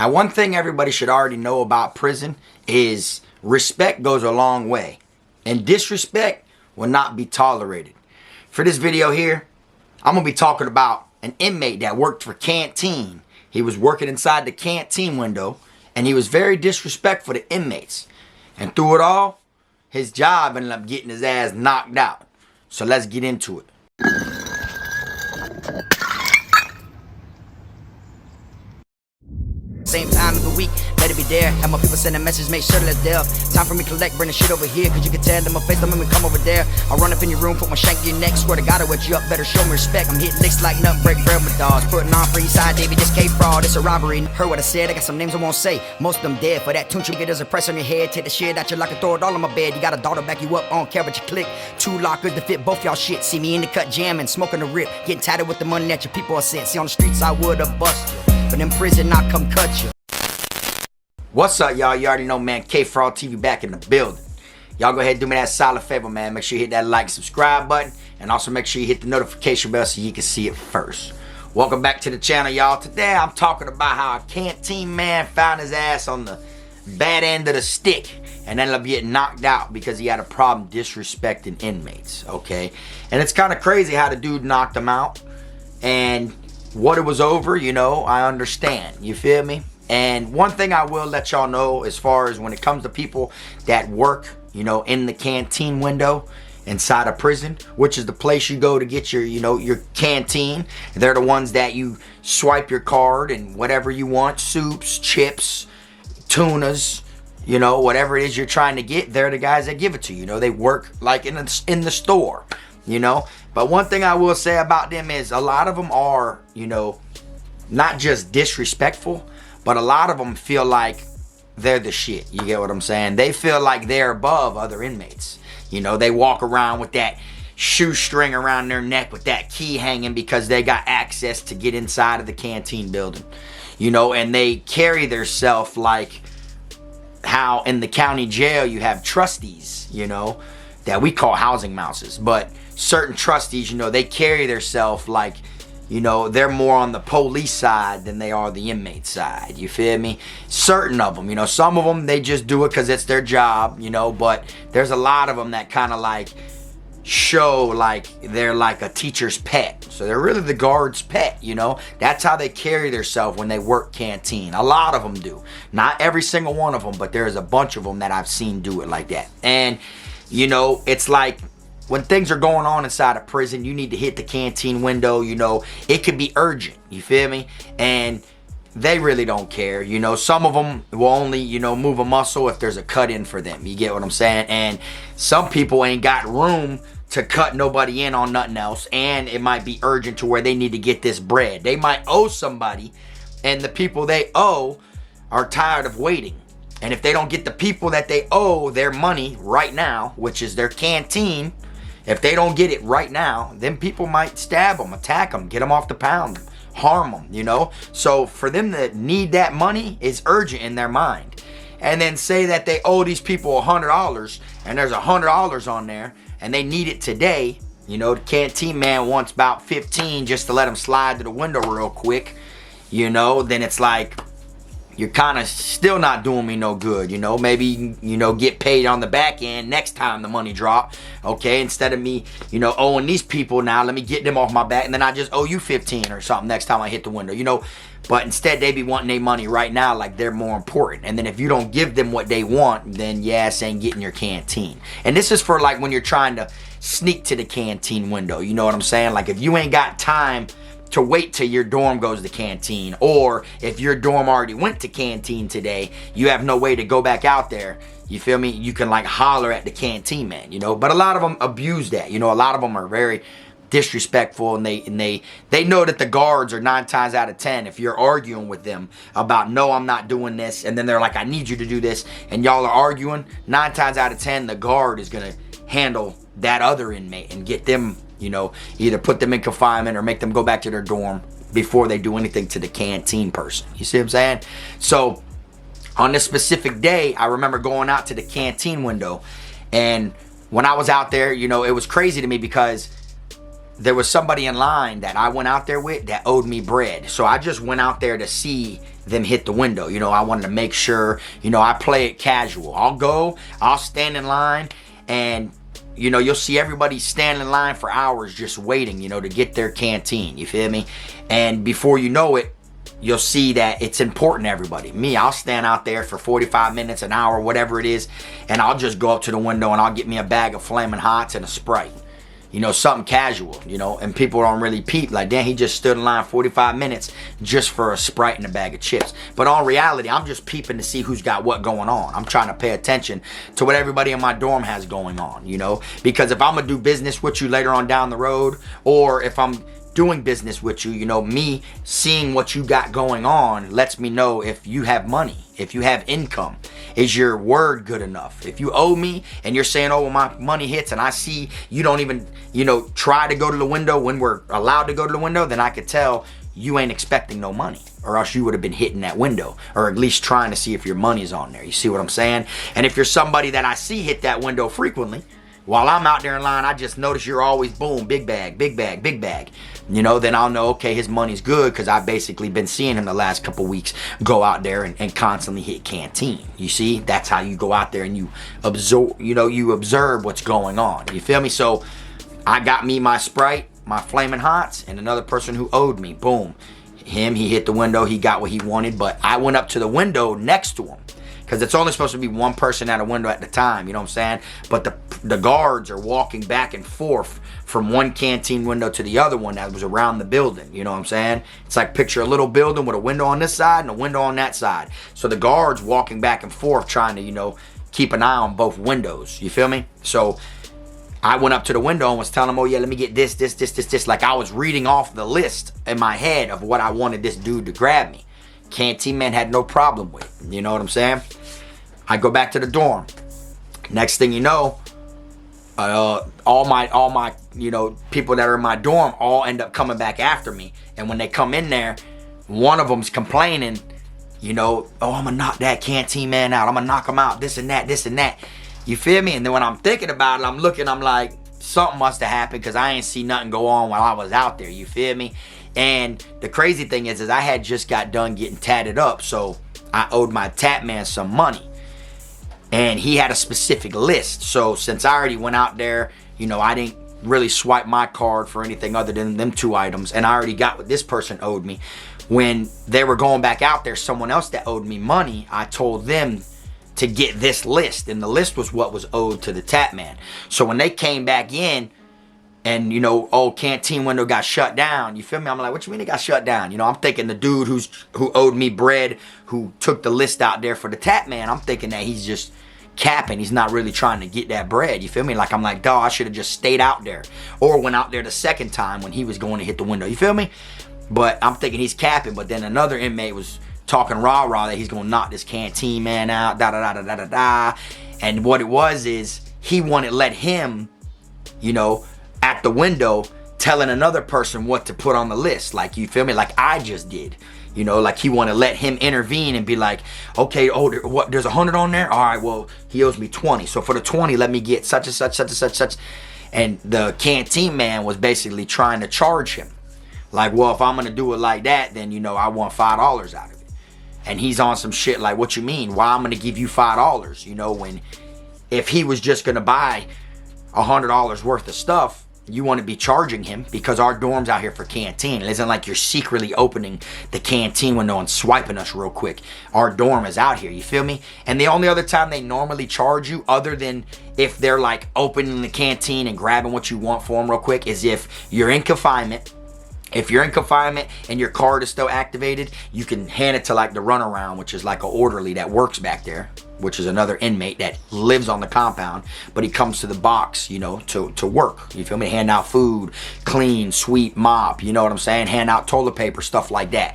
Now, one thing everybody should already know about prison is respect goes a long way, and disrespect will not be tolerated. For this video here, I'm going to be talking about an inmate that worked for Canteen. He was working inside the canteen window, and he was very disrespectful to inmates. And through it all, his job ended up getting his ass knocked out. So let's get into it. Same time of the week, let it be there. Have my people send a message, make sure that it's there. Time for me to collect, bring the shit over here. Cause you can tell them my face, don't make me come over there. I'll run up in your room, put my shank in your neck. Swear to God, I wet you up, better show me respect. I'm hitting licks like nut, break bread with dogs. Putting on for each side, David, this K-fraud, it's a robbery. Heard what I said, I got some names I won't say. Most of them dead, for that tune you get as a press on your head. Take the shit out your locker, throw it all on my bed. You got a daughter back you up, I don't care what you click. 2 lockers to fit both y'all shit. See me in the cut jamming, smoking the rip. Getting tired with the money that your people are sent. See on the streets I would've bust you, but in prison I come cut you. What's up, y'all? You already know, man. K-Fraud TV back in the building. Y'all go ahead and do me that solid favor, man. Make sure you hit that like, subscribe button, and also make sure you hit the notification bell so you can see it first. Welcome back to the channel, y'all. Today, I'm talking about how a canteen man found his ass on the bad end of the stick and ended up getting knocked out because he had a problem disrespecting inmates, okay? And it's kind of crazy how the dude knocked him out, and what it was over, you know, I understand. You feel me? And one thing I will let y'all know, as far as when it comes to people that work, you know, in the canteen window inside a prison, which is the place you go to get your, you know, your canteen. They're the ones that you swipe your card and whatever you want, soups, chips, tunas, you know, whatever it is you're trying to get, they're the guys that give it to you. You know, they work like in the store, you know. But one thing I will say about them is a lot of them are, you know, not just disrespectful, but a lot of them feel like they're the shit. You get what I'm saying? They feel like they're above other inmates. You know, they walk around with that shoestring around their neck with that key hanging because they got access to get inside of the canteen building. You know, and they carry theirself like how in the county jail you have trustees, you know, that we call housing mouses. But certain trustees, you know, they carry theirself like, you know, they're more on the police side than they are the inmate side. You feel me? Certain of them, you know, some of them, they just do it because it's their job, you know, but there's a lot of them that kind of like show like they're like a teacher's pet. So they're really the guard's pet, you know. That's how they carry themselves when they work canteen. A lot of them do. Not every single one of them, but there's a bunch of them that I've seen do it like that. And, you know, it's like, when things are going on inside a prison, you need to hit the canteen window, you know. It could be urgent, you feel me? And they really don't care, you know. Some of them will only, you know, move a muscle if there's a cut in for them. You get what I'm saying? And some people ain't got room to cut nobody in on nothing else. And it might be urgent to where they need to get this bread. They might owe somebody, and the people they owe are tired of waiting. And if they don't get the people that they owe their money right now, which is their canteen, if they don't get it right now, then people might stab them, attack them, get them off the pound, harm them, you know. So for them to need that money is urgent in their mind. And then say that they owe these people $100 and there's $100 on there and they need it today. You know, the canteen man wants about 15 just to let them slide to the window real quick. You know, then it's like, you're kind of still not doing me no good, you know. Maybe, you know, get paid on the back end next time the money drop, okay? Instead of me, you know, owing these people now, let me get them off my back, and then I just owe you 15 or something next time I hit the window, you know. But instead, they be wanting their money right now like they're more important. And then if you don't give them what they want, then your ass ain't getting your canteen. And this is for like when you're trying to sneak to the canteen window, you know what I'm saying? Like if you ain't got time to wait till your dorm goes to canteen, or if your dorm already went to canteen today, you have no way to go back out there. You feel me? You can like holler at the canteen man, you know. But a lot of them abuse that, you know. A lot of them are very disrespectful, and they know that the guards are 9 times out of 10. If you're arguing with them about, no, I'm not doing this, and then they're like, I need you to do this, and y'all are arguing, 9 times out of 10, the guard is gonna handle that other inmate and get them, you know, either put them in confinement or make them go back to their dorm before they do anything to the canteen person. You see what I'm saying? So on this specific day, I remember going out to the canteen window, and when I was out there, you know, it was crazy to me because there was somebody in line that I went out there with that owed me bread. So I just went out there to see them hit the window. You know, I wanted to make sure, you know, I play it casual. I'll stand in line, and you know, you'll see everybody stand in line for hours just waiting, you know, to get their canteen. You feel me? And before you know it, you'll see that it's important to everybody. Me, I'll stand out there for 45 minutes, an hour, whatever it is, and I'll just go up to the window and I'll get me a bag of Flamin' Hots and a Sprite. You know, something casual, you know, and people don't really peep. Like, damn, he just stood in line 45 minutes just for a Sprite and a bag of chips. But on reality, I'm just peeping to see who's got what going on. I'm trying to pay attention to what everybody in my dorm has going on, you know. Because if I'm going to do business with you later on down the road, or if I'm doing business with you, you know, me seeing what you got going on lets me know if you have money, if you have income. Is your word good enough? If you owe me and you're saying, oh, well, my money hits, and I see you don't even, you know, try to go to the window when we're allowed to go to the window, then I could tell you ain't expecting no money, or else you would have been hitting that window, or at least trying to see if your money's on there. You see what I'm saying? And if you're somebody that I see hit that window frequently, while I'm out there in line, I just notice you're always, boom, big bag, big bag, big bag. You know, then I'll know, okay, his money's good, because I've basically been seeing him the last couple weeks go out there and constantly hit Canteen. You see, that's how you go out there and you absorb, you know, you observe what's going on. You feel me? So I got me my Sprite, my Flamin' Hots, and another person who owed me. Boom. He hit the window, he got what he wanted, but I went up to the window next to him. Because it's only supposed to be one person at a window at the time, you know what I'm saying? But the guards are walking back and forth from one canteen window to the other one that was around the building, you know what I'm saying? It's like, picture a little building with a window on this side and a window on that side. So the guards walking back and forth trying to, you know, keep an eye on both windows, you feel me? So I went up to the window and was telling him, oh yeah, let me get this. Like, I was reading off the list in my head of what I wanted this dude to grab me. Canteen man had no problem with, you know what I'm saying? I go back to the dorm. Next thing you know, all my you know, people that are in my dorm all end up coming back after me. And when they come in there, one of them's complaining, you know, oh, I'm gonna knock that canteen man out. I'm gonna knock him out. This and that. You feel me? And then when I'm thinking about it, I'm looking, I'm like, something must have happened, because I ain't see nothing go on while I was out there. You feel me? And the crazy thing is I had just got done getting tatted up, so I owed my tat man some money. And he had a specific list. So since I already went out there, you know, I didn't really swipe my card for anything other than them 2 items. And I already got what this person owed me. When they were going back out there, someone else that owed me money, I told them to get this list. And the list was what was owed to the tat man. So when they came back in, and, you know, oh, canteen window got shut down. You feel me? I'm like, what you mean it got shut down? You know, I'm thinking the dude who owed me bread, who took the list out there for the tap man, I'm thinking that he's just capping. He's not really trying to get that bread. You feel me? Like, I'm like, dawg, I should have just stayed out there. Or went out there the second time when he was going to hit the window. You feel me? But I'm thinking he's capping. But then another inmate was talking rah-rah that he's going to knock this canteen man out, da-da-da-da-da-da-da. And what it was is he wanted to let him, you know, at the window telling another person what to put on the list. Like, you feel me? Like I just did. You know, like he wanted to let him intervene and be like, okay, oh, there's 100 on there? All right, well, he owes me 20. So for the 20, let me get such and such. And the canteen man was basically trying to charge him. Like, well, if I'm going to do it like that, then, you know, I want $5 out of it. And he's on some shit like, what you mean? Why I'm going to give you $5? You know, when if he was just going to buy $100 worth of stuff, you want to be charging him, because our dorm's out here for canteen. It isn't like you're secretly opening the canteen window and swiping us real quick. Our dorm is out here, you feel me? And the only other time they normally charge you, other than if they're like opening the canteen and grabbing what you want for them real quick, is if you're in confinement. If you're in confinement and your card is still activated, you can hand it to like the runaround, which is like an orderly that works back there, which is another inmate that lives on the compound, but he comes to the box, you know, to work. You feel me? Hand out food, clean, sweep, mop, you know what I'm saying? Hand out toilet paper, stuff like that.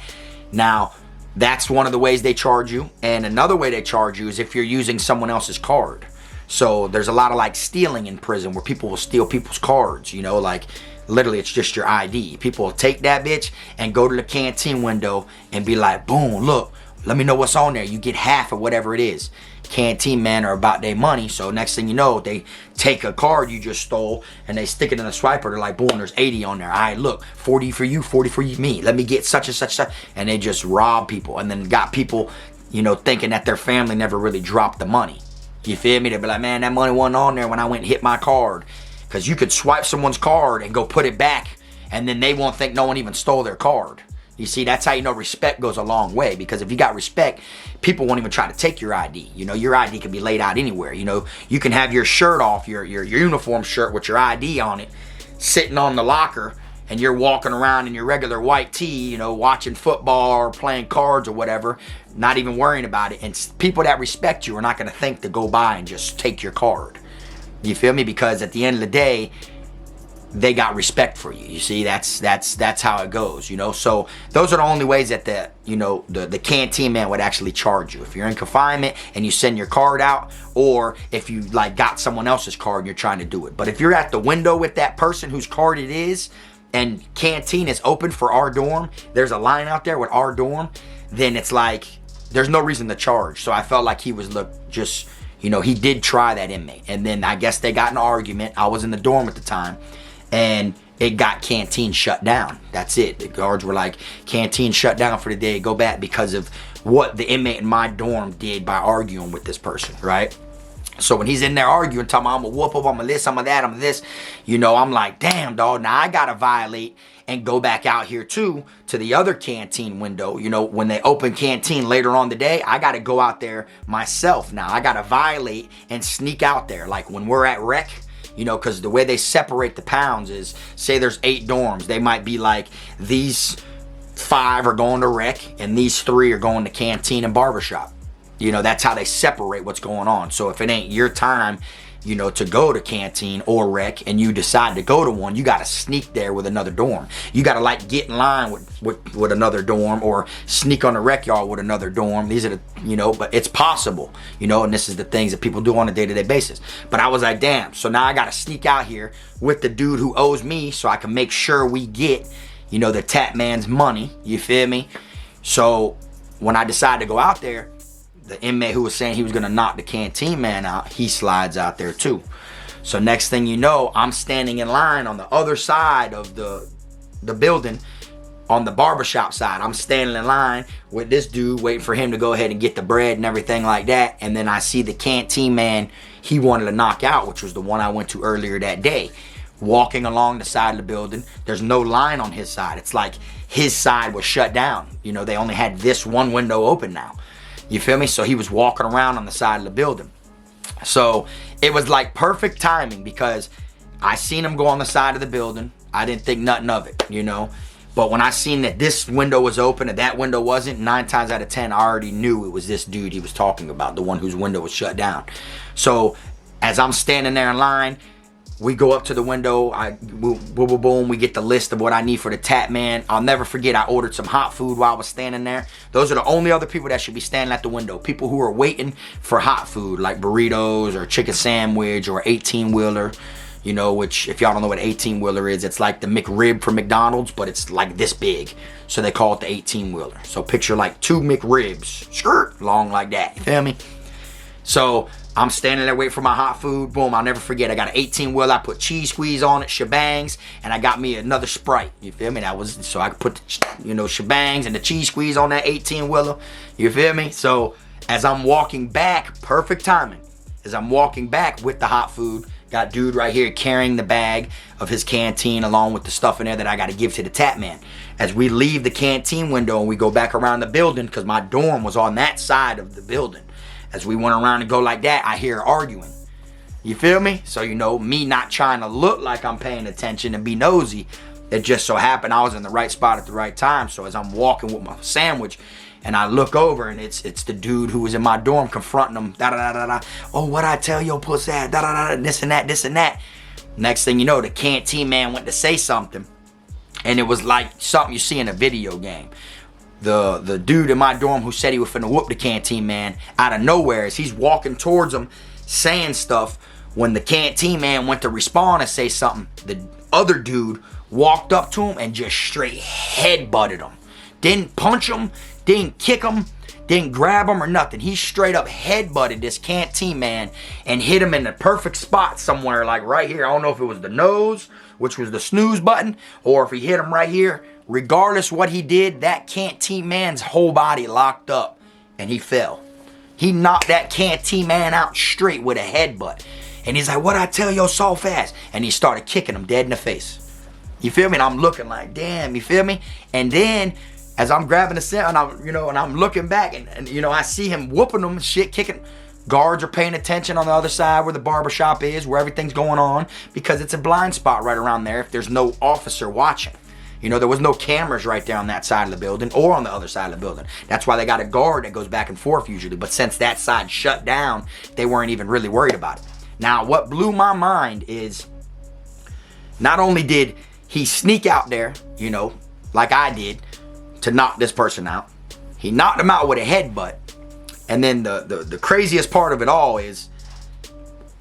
Now, that's one of the ways they charge you. And another way they charge you is if you're using someone else's card. So there's a lot of like stealing in prison where people will steal people's cards, you know, like literally it's just your ID. People will take that bitch and go to the canteen window and be like, boom, look, let me know what's on there. You get half of whatever it is. Canteen man are about their money. So next thing you know, they take a card you just stole and they stick it in the swiper. They're like, boom, there's 80 on there. All right, look, 40 for you, 40 for me. Let me get such and such. And they just rob people. And then got people, you know, thinking that their family never really dropped the money. You feel me? They'll be like, man, that money wasn't on there when I went and hit my card. Because you could swipe someone's card and go put it back, and then they won't think no one even stole their card. You see, that's how you know respect goes a long way. Because if you got respect, people won't even try to take your ID. You know, your ID can be laid out anywhere. You know, you can have your shirt off, your uniform shirt with your ID on it, sitting on the locker, and you're walking around in your regular white tee, you know, watching football or playing cards or whatever, not even worrying about it. And people that respect you are not going to think to go by and just take your card. You feel me? Because at the end of the day, they got respect for you. You see, that's how it goes, you know. So those are the only ways that the canteen man would actually charge you. If you're in confinement and you send your card out, or if you like got someone else's card and you're trying to do it. But if you're at the window with that person whose card it is, and canteen is open for our dorm, there's a line out there with our dorm, then it's like there's no reason to charge. So I felt like he was just, you know, he did try that inmate. And then I guess they got in an argument. I was in the dorm at the time, and it got canteen shut down. That's it. The guards were like, canteen shut down for the day, go back, because of what the inmate in my dorm did by arguing with this person, right? So when he's in there arguing, talking about, I'm gonna whoop up, I'm gonna this, I'm gonna that, I'm gonna this, you know, I'm like, damn, dog, now I gotta violate and go back out here too to the other canteen window. You know, when they open canteen later on the day, I gotta go out there myself now. I gotta violate and sneak out there. Like when we're at rec, you know, because the way they separate the pounds is, say there's 8 dorms. They might be like, these 5 are going to rec and these 3 are going to canteen and barbershop. You know, that's how they separate what's going on. So if it ain't your time, you know, to go to canteen or rec, and you decide to go to one, you got to sneak there with another dorm. You got to like get in line with another dorm, or sneak on the rec yard with another dorm. These are the, you know, but it's possible, you know, and this is the things that people do on a day-to-day basis. But I was like, damn, so now I got to sneak out here with the dude who owes me so I can make sure we get, you know, the tap man's money. You feel me? So when I decided to go out there, the inmate who was saying he was going to knock the canteen man out, he slides out there too. So next thing you know, I'm standing in line on the other side of the building, on the barbershop side. I'm standing in line with this dude, waiting for him to go ahead and get the bread and everything like that. And then I see the canteen man he wanted to knock out, which was the one I went to earlier that day, walking along the side of the building. There's no line on his side. It's like his side was shut down. You know, they only had this one window open now. You feel me? So he was walking around on the side of the building. So it was like perfect timing, because I seen him go on the side of the building. I didn't think nothing of it, you know. But when I seen that this window was open and that window wasn't, 9 times out of 10, I already knew it was this dude he was talking about, the one whose window was shut down. So as I'm standing there in line, we go up to the window, boom, we get the list of what I need for the tap man. I'll never forget, I ordered some hot food while I was standing there. Those are the only other people that should be standing at the window. People who are waiting for hot food, like burritos or chicken sandwich or 18-wheeler, you know, which if y'all don't know what 18-wheeler is, it's like the McRib from McDonald's, but it's like this big. So they call it the 18-wheeler. So picture like 2 McRibs, skirt, long like that, you feel me? So I'm standing there waiting for my hot food. Boom, I'll never forget. I got an 18-wheeler. I put cheese squeeze on it, shebangs, and I got me another Sprite. You feel me? That was, so I could put, you know, shebangs and the cheese squeeze on that 18-wheeler. You feel me? So as I'm walking back, perfect timing. As I'm walking back with the hot food, got dude right here carrying the bag of his canteen along with the stuff in there that I got to give to the tap man. As we leave the canteen window and we go back around the building, because my dorm was on that side of the building. As we went around and go like that, I hear arguing. You feel me? So, you know, me not trying to look like I'm paying attention and be nosy, it just so happened I was in the right spot at the right time. So as I'm walking with my sandwich and I look over, and it's the dude who was in my dorm confronting him. Da-da-da-da-da. Oh, what I tell your pussy at? Da-da-da-da. This and that, this and that. Next thing you know, the canteen man went to say something, and it was like something you see in a video game. The dude in my dorm who said he was finna whoop the canteen man, out of nowhere, as he's walking towards him saying stuff, when the canteen man went to respond and say something, the other dude walked up to him and just straight headbutted him. Didn't punch him, didn't kick him, Didn't grab him or nothing. He straight up headbutted this Canteen man and hit him in the perfect spot somewhere, like right here. I don't know if it was the nose, which was the snooze button, or if he hit him right here. Regardless what he did, that Canteen man's whole body locked up and he fell. He knocked that Canteen man out straight with a headbutt. And he's like, "What'd I tell you so fast?" And he started kicking him dead in the face. You feel me? And I'm looking like, damn, you feel me? And then as I'm grabbing the set and I'm looking back and I see him whooping them and shit, kicking. Guards are paying attention on the other side where the barbershop is, where everything's going on, because it's a blind spot right around there if there's no officer watching. There was no cameras right there on that side of the building or on the other side of the building. That's why they got a guard that goes back and forth usually. But since that side shut down, they weren't even really worried about it. Now, what blew my mind is not only did he sneak out there, like I did, to knock this person out. He knocked him out with a headbutt. And then the craziest part of it all is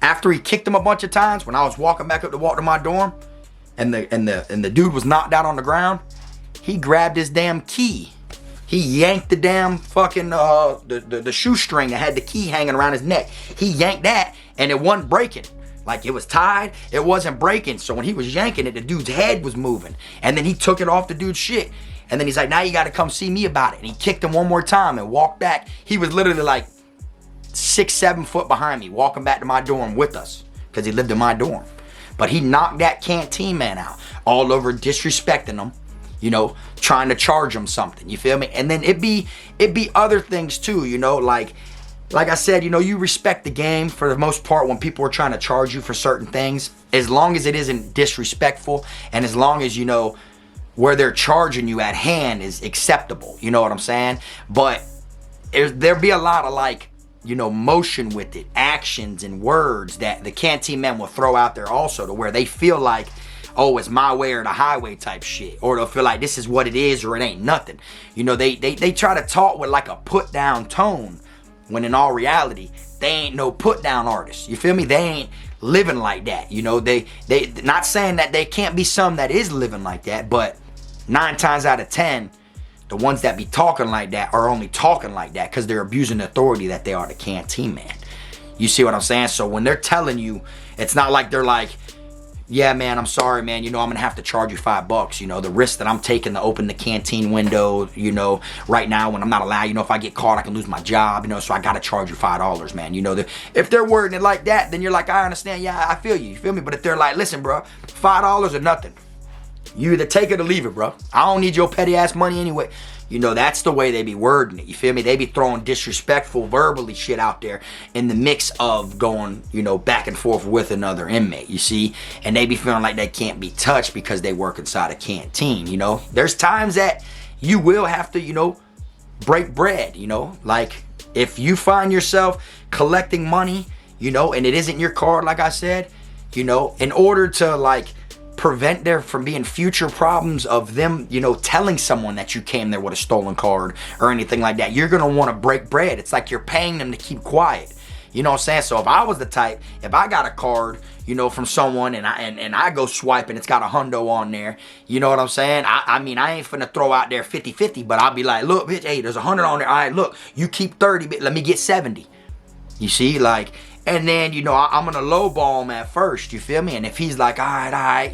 after he kicked him a bunch of times, when I was walking back up to walk to my dorm, and the dude was knocked out on the ground, he grabbed his damn key. He yanked the damn fucking the shoestring that had the key hanging around his neck. He yanked that and it wasn't breaking. Like it was tied, it wasn't breaking. So when he was yanking it, the dude's head was moving. And then he took it off the dude's shit. And then he's like, "Now you gotta come see me about it." And he kicked him one more time and walked back. He was literally like 6-7 foot behind me, walking back to my dorm with us, because he lived in my dorm. But he knocked that Canteen man out, all over disrespecting him, trying to charge him something. You feel me? And then it be other things too, like I said, you respect the game for the most part when people are trying to charge you for certain things, as long as it isn't disrespectful and as long as where they're charging you at hand is acceptable. You know what I'm saying? But there be a lot of motion with it, actions and words that the Canteen men will throw out there also, to where they feel like, oh, it's my way or the highway type shit. Or they'll feel like this is what it is or it ain't nothing. They try to talk with like a put down tone, when in all reality, they ain't no put down artists. You feel me? They ain't living like that. They not saying that they can't be some that is living like that, but 9 times out of 10, the ones that be talking like that are only talking like that because they're abusing the authority that they are the Canteen man. You see what I'm saying? So when they're telling you, it's not like they're like, "Yeah, man, I'm sorry, man. I'm going to have to charge you $5. The risk that I'm taking to open the canteen window, right now when I'm not allowed, if I get caught, I can lose my job, so I got to charge you $5, man." If they're wording it like that, then you're like, I understand. Yeah, I feel you. You feel me? But if they're like, "Listen, bro, $5 or nothing. You either take it or leave it, bro. I don't need your petty ass money anyway." That's the way they be wording it. You feel me? They be throwing disrespectful verbally shit out there in the mix of going, back and forth with another inmate, you see? And they be feeling like they can't be touched because they work inside a canteen, There's times that you will have to, break bread, Like if you find yourself collecting money, and it isn't your card, like I said, in order to prevent there from being future problems of them, telling someone that you came there with a stolen card or anything like that, you're gonna want to break bread. It's like you're paying them to keep quiet. You know what I'm saying? So if I was the type, if I got a card, from someone and I go swipe and it's got a hundo on there, you know what I'm saying? I mean, I ain't finna throw out there 50-50, but I'll be like, "Look, bitch, hey, there's 100 on there. All right, look, you keep 30, but let me get 70. You see, and then, I'm gonna lowball him at first, you feel me? And if he's like, all right,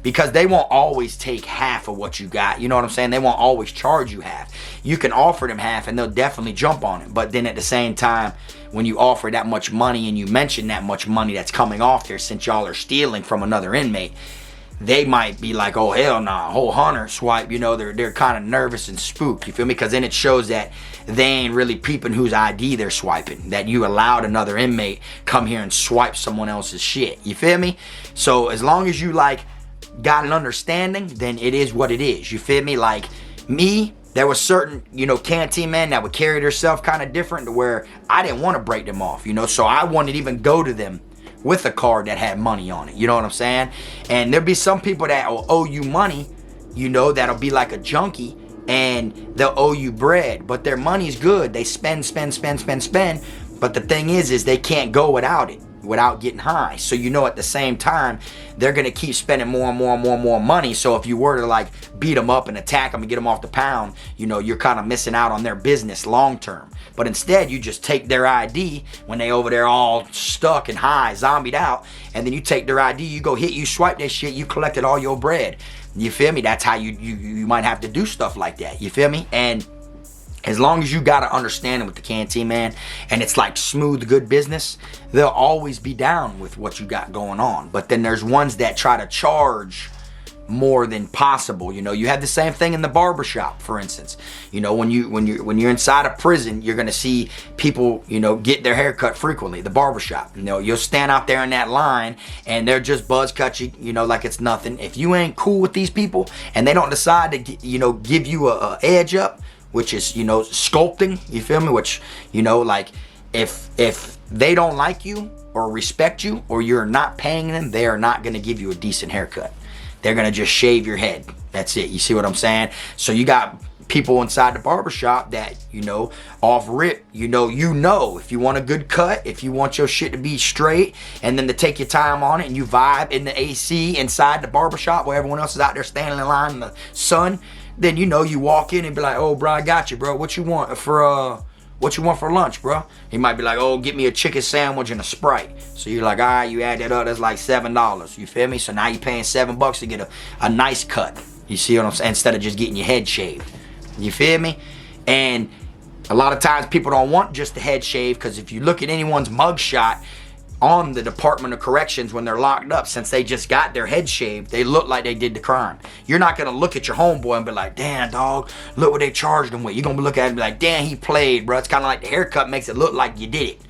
because they won't always take half of what you got, you know what I'm saying? They won't always charge you half. You can offer them half and they'll definitely jump on it. But then at the same time, when you offer that much money and you mention that much money that's coming off there, since y'all are stealing from another inmate, they might be like, "Oh, hell nah, whole hunter swipe," they're kind of nervous and spooked, you feel me? Because then it shows that they ain't really peeping whose ID they're swiping, that you allowed another inmate come here and swipe someone else's shit, you feel me? So as long as you got an understanding, then it is what it is, you feel me? Like me, there was certain, Canteen men that would carry themselves kind of different, to where I didn't want to break them off, so I wouldn't even go to them with a card that had money on it, you know what I'm saying? And there'll be some people that will owe you money, that'll be like a junkie, and they'll owe you bread, but their money's good. They spend. But the thing is they can't go without it. without getting high. So you know, at the same time, they're gonna keep spending more and more and more and more money. So if you were to like beat them up and attack them and get them off the pound, you know, you're kind of missing out on their business long term. But instead, you just take their ID when they over there all stuck and high, zombied out, and then you take their ID, you go hit, you swipe that shit, you collected all your bread. You feel me? That's how you might have to do stuff like that. You feel me? And as long as you got to understand it with the Canteen, man, and it's like smooth, good business, they'll always be down with what you got going on. But then there's ones that try to charge more than possible. You know, you have the same thing in the barbershop, for instance. You know, when you're inside a prison, you're gonna see people, you know, get their hair cut frequently. The barbershop, you know, you'll stand out there in that line and they're just buzz cut you, you know, like it's nothing. If you ain't cool with these people and they don't decide to, you know, give you a edge up, which is, you know, sculpting, you feel me? Which, you know, like if they don't like you or respect you or you're not paying them, they are not gonna give you a decent haircut. They're gonna just shave your head. That's it. You see what I'm saying? So you got people inside the barbershop that, you know, off rip, you know, if you want a good cut, if you want your shit to be straight, and then to take your time on it and you vibe in the AC inside the barbershop where everyone else is out there standing in line in the sun, then, you know, you walk in and be like, oh, bro, I got you, bro. What you want for lunch, bro? He might be like, oh, get me a chicken sandwich and a Sprite. So you're like, all right, you add that up, that's like $7. You feel me? So now you're paying $7 to get a nice cut. You see what I'm saying? Instead of just getting your head shaved. You feel me? And a lot of times people don't want just the head shave, because if you look at anyone's mugshot on the Department of Corrections when they're locked up, since they just got their head shaved, they look like they did the crime. You're not gonna look at your homeboy and be like, damn, dog, look what they charged him with. You're gonna look at him and be like, damn, he played, bro. It's kind of like the haircut makes it look like you did it.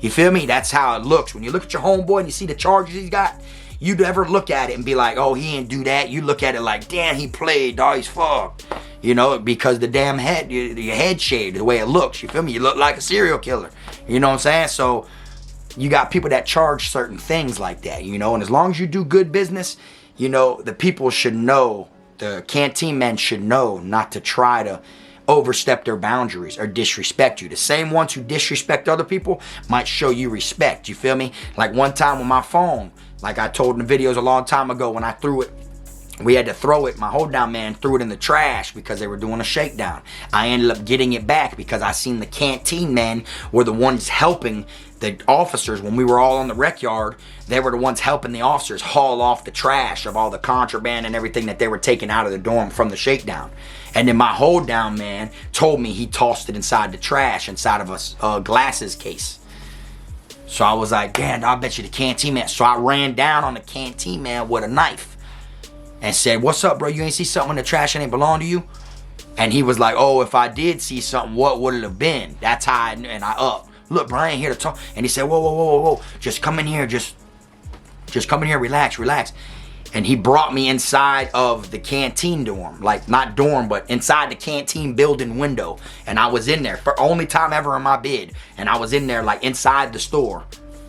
You feel me? That's how it looks. When you look at your homeboy and you see the charges he's got, you never look at it and be like, oh, he didn't do that. You look at it like, damn, he played, dog, he's fucked. You know, because the damn head, your head shaved, the way it looks. You feel me? You look like a serial killer. You know what I'm saying? So you got people that charge certain things like that, you know, and as long as you do good business, you know, the people should know, the Canteen men should know not to try to overstep their boundaries or disrespect you. The same ones who disrespect other people might show you respect, you feel me? Like one time with my phone, like I told in the videos a long time ago, when I threw it, we had to throw it, my hold down man threw it in the trash because they were doing a shakedown. I ended up getting it back because I seen the Canteen men were the ones helping the officers when we were all on the rec yard. They were the ones helping the officers haul off the trash of all the contraband and everything that they were taking out of the dorm from the shakedown. And then my hold down man told me he tossed it inside the trash, inside of a glasses case. So I was like, damn, I bet you the Canteen man. So I ran down on the Canteen man with a knife and said, what's up, bro? You ain't see something in the trash that ain't belong to you? And he was like, oh, if I did see something, what would it have been? That's how I knew. And I up. Look, bro, I ain't here to talk. And he said, whoa, whoa, whoa, whoa, whoa. Just come in here. Just come in here. Relax, relax. And he brought me inside of the Canteen dorm. Like, not dorm, but inside the Canteen building window. And I was in there for only time ever in my bid. And I was in there, like, inside the store.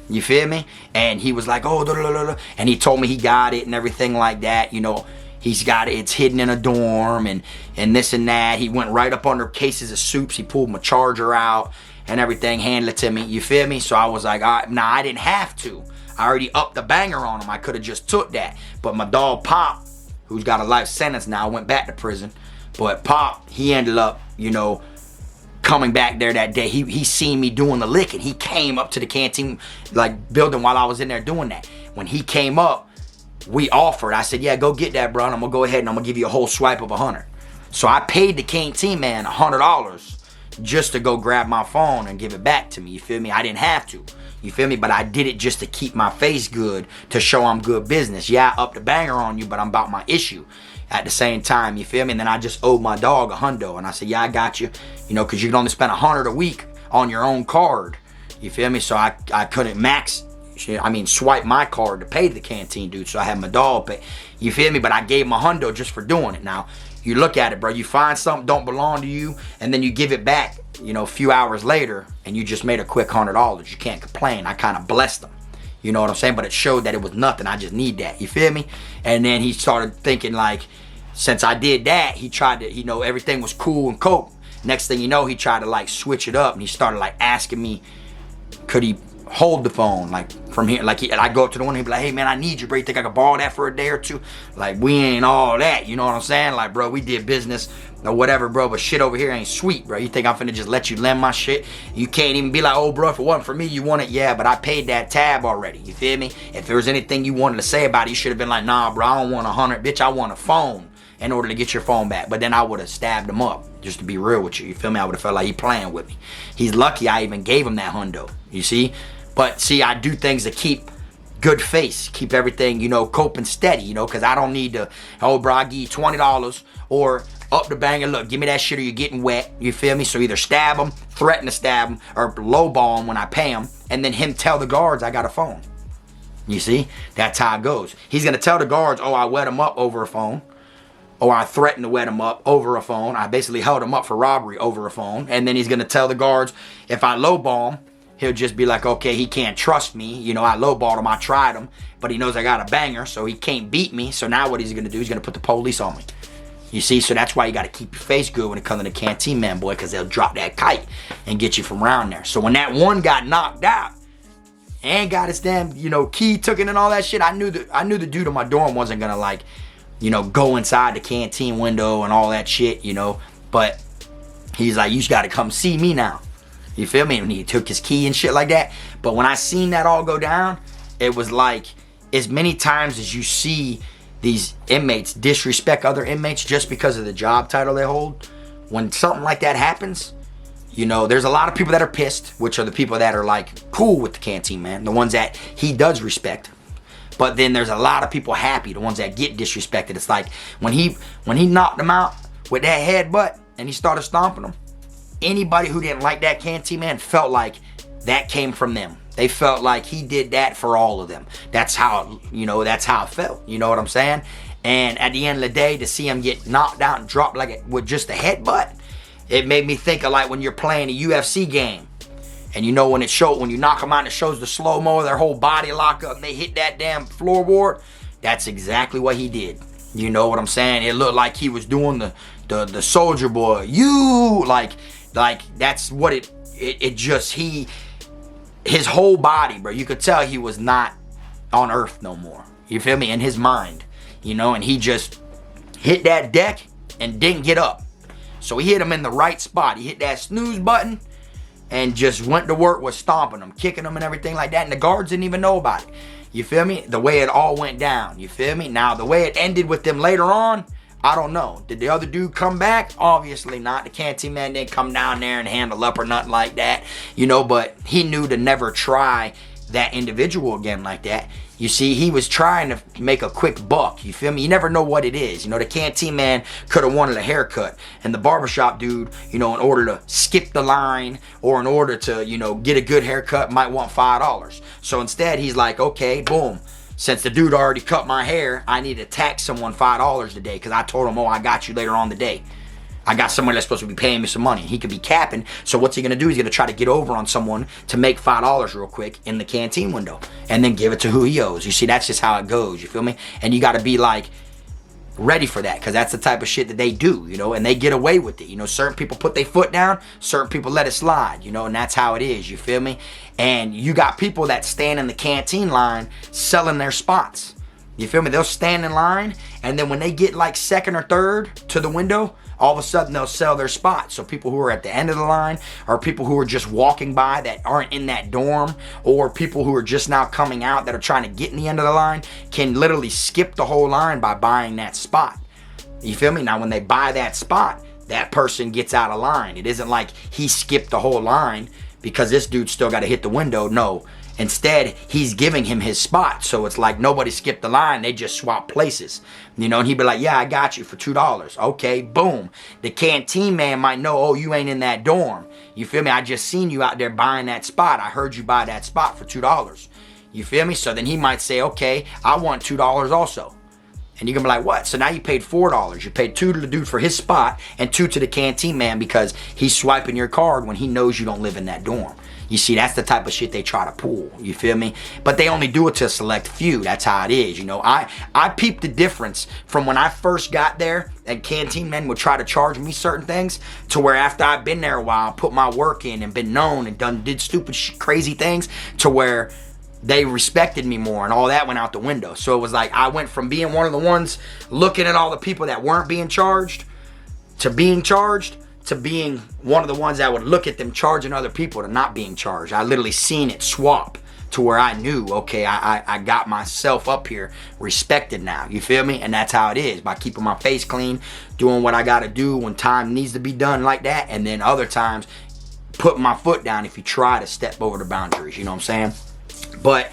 You feel me? And he was like, oh, da, da, da, da. And he told me he got it and everything like that. You know, he's got it. It's hidden in a dorm and this and that. He went right up under cases of soups. He pulled my charger out and everything, handed it to me. You feel me? So I was like, nah, I didn't have to. I already upped the banger on him. I could have just took that. But my dog Pop, who's got a life sentence now, went back to prison. But Pop, he ended up, you know, coming back there that day. He seen me doing the lick and he came up to the Canteen like building while I was in there doing that. When he came up, we offered. I said, yeah, go get that, bro. And I'm gonna go ahead and I'm gonna give you a whole swipe of $100. So I paid the Canteen man $100 just to go grab my phone and give it back to me. You feel me? I didn't have to. You feel me? But I did it just to keep my face good, to show I'm good business. Yeah, I upped the banger on you, but I'm about my issue at the same time. You feel me? And then I just owed my dog $100. And I said, yeah, I got you. You know, because you can only spend $100 a week on your own card. You feel me? So I couldn't swipe my card to pay the Canteen dude. So I had my dog pay. You feel me? But I gave him $100 just for doing it. Now, you look at it, bro. You find something don't belong to you, and then you give it back, you know, a few hours later, and you just made a quick $100. You can't complain. I kind of blessed him. You know what I'm saying? But it showed that it was nothing. I just need that. You feel me? And then he started thinking, like, since I did that, he tried to, you know, everything was cool and cope. Next thing you know, he tried to, like, switch it up, and he started, like, asking me, could he hold the phone, like from here, like I go up to the one, he'd be like, hey man, I need you, bro. You think I could borrow that for a day or two? Like, we ain't all that, you know what I'm saying? Like, bro, we did business or whatever, bro, but shit over here ain't sweet, bro. You think I'm finna just let you lend my shit? You can't even be like, oh bro, if it wasn't for me, you want it? Yeah, but I paid that tab already, you feel me? If there was anything you wanted to say about it, you should have been like, nah bro, I don't want 100, bitch, I want a phone in order to get your phone back. But then I would have stabbed him up, just to be real with you feel me? I would have felt like he playing with me. He's lucky I even gave him that hundo, you see? But see, I do things to keep good face, keep everything, you know, coping steady, you know, because I don't need to, oh bro, I give you $20 or up the banger, look, give me that shit or you're getting wet, you feel me? So either stab him, threaten to stab him, or lowball him when I pay him, and then him tell the guards I got a phone. You see? That's how it goes. He's going to tell the guards, oh, I wet him up over a phone, or I threatened to wet him up over a phone. I basically held him up for robbery over a phone, and then he's going to tell the guards, if I lowball him, he'll just be like, okay, he can't trust me. You know, I lowballed him, I tried him, but he knows I got a banger, so he can't beat me. So now what he's going to do, he's going to put the police on me. You see, so that's why you got to keep your face good when it comes to the Canteen man, boy, because they'll drop that kite and get you from around there. So when that one got knocked out and got his damn, you know, key taken and all that shit, I knew the dude in my dorm wasn't going to, like, you know, go inside the Canteen window and all that shit, you know. But he's like, you just got to come see me now. You feel me? And he took his key and shit like that. But when I seen that all go down, it was like, as many times as you see these inmates disrespect other inmates just because of the job title they hold, when something like that happens, you know, there's a lot of people that are pissed, which are the people that are like cool with the Canteen man, the ones that he does respect. But then there's a lot of people happy, the ones that get disrespected. It's like when he knocked them out with that headbutt and he started stomping them, anybody who didn't like that Canteen man felt like that came from them. They felt like he did that for all of them. That's how, you know, that's how it felt. You know what I'm saying? And at the end of the day, to see him get knocked out and dropped like with just a headbutt, it made me think of like when you're playing a UFC game. And you know when you knock them out and it shows the slow-mo, their whole body lock up and they hit that damn floorboard. That's exactly what he did. You know what I'm saying? It looked like he was doing the soldier boy. You like that's what it just, his whole body, bro, you could tell he was not on earth no more. You feel me? In his mind, you know, and he just hit that deck and didn't get up. So he hit him in the right spot. He hit that snooze button and just went to work with stomping him, kicking him and everything like that. And the guards didn't even know about it. You feel me? The way it all went down. You feel me? Now, the way it ended with them later on, I don't know. Did the other dude come back? Obviously not. The Canteen man didn't come down there and handle up or nothing like that. You know, but he knew to never try that individual again like that. You see, he was trying to make a quick buck. You feel me? You never know what it is. You know, the Canteen man could have wanted a haircut. And the barbershop dude, you know, in order to skip the line or in order to, you know, get a good haircut might want $5. So instead, he's like, okay, boom. Since the dude already cut my hair, I need to tax someone $5 today because I told him, oh, I got you later on the day. I got someone that's supposed to be paying me some money. He could be capping. So what's he going to do? He's going to try to get over on someone to make $5 real quick in the Canteen window and then give it to who he owes. You see, that's just how it goes. You feel me? And you got to be like ready for that because that's the type of shit that they do, you know, and they get away with it. You know, certain people put their foot down, certain people let it slide, you know, and that's how it is. You feel me? And you got people that stand in the Canteen line selling their spots. You feel me? They'll stand in line, and then when they get like second or third to the window, all of a sudden they'll sell their spot. So people who are at the end of the line, or people who are just walking by that aren't in that dorm, or people who are just now coming out that are trying to get in the end of the line, can literally skip the whole line by buying that spot. You feel me? Now when they buy that spot, that person gets out of line. It isn't like he skipped the whole line because this dude still got to hit the window. No. Instead, he's giving him his spot. So it's like nobody skipped the line. They just swap places. You know, and he'd be like, yeah, I got you for $2. Okay, boom. The Canteen man might know, oh, you ain't in that dorm. You feel me? I just seen you out there buying that spot. I heard you buy that spot for $2. You feel me? So then he might say, okay, I want $2 also. And you're gonna be like, what? So now you paid $4. You paid $2 to the dude for his spot and $2 to the canteen man because he's swiping your card when he knows you don't live in that dorm. You see, that's the type of shit they try to pull. You feel me? But they only do it to a select few. That's how it is. You know, I peeped the difference from when I first got there and canteen men would try to charge me certain things to where after I've been there a while, put my work in and been known and did stupid crazy things to where they respected me more and all that went out the window. So it was like I went from being one of the ones looking at all the people that weren't being charged to being charged to being one of the ones that would look at them charging other people to not being charged. I literally seen it swap to where I knew, okay, I got myself up here respected now. You feel me? And that's how it is, by keeping my face clean, doing what I gotta do when time needs to be done like that, and then other times putting my foot down if you try to step over the boundaries. You know what I'm saying? But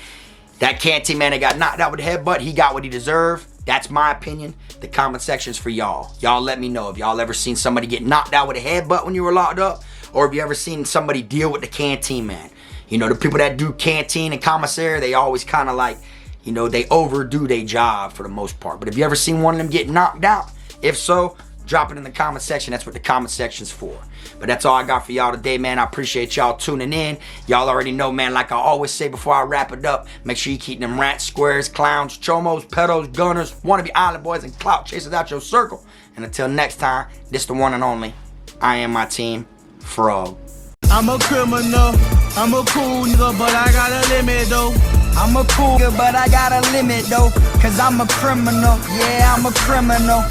that canteen man that got knocked out with the headbutt, he got what he deserved. That's my opinion. The comment section's for y'all. Y'all let me know if y'all ever seen somebody get knocked out with a headbutt when you were locked up, or if you ever seen somebody deal with the canteen man. You know, the people that do canteen and commissary, they always kind of like, you know, they overdo their job for the most part. But if you ever seen one of them get knocked out, if so, drop it in the comment section. That's what the comment section's for. But that's all I got for y'all today, man. I appreciate y'all tuning in. Y'all already know, man, like I always say before I wrap it up, make sure you keep them rats, squares, clowns, chomos, pedos, gunners, wannabe island boys, and clout chasers out your circle. And until next time, this the one and only. I am my team, Frog. I'm a criminal, I'm a cool nigga, but I got a limit though. I'm a cool nigga, but I got a limit though, cause I'm a criminal, yeah, I'm a criminal.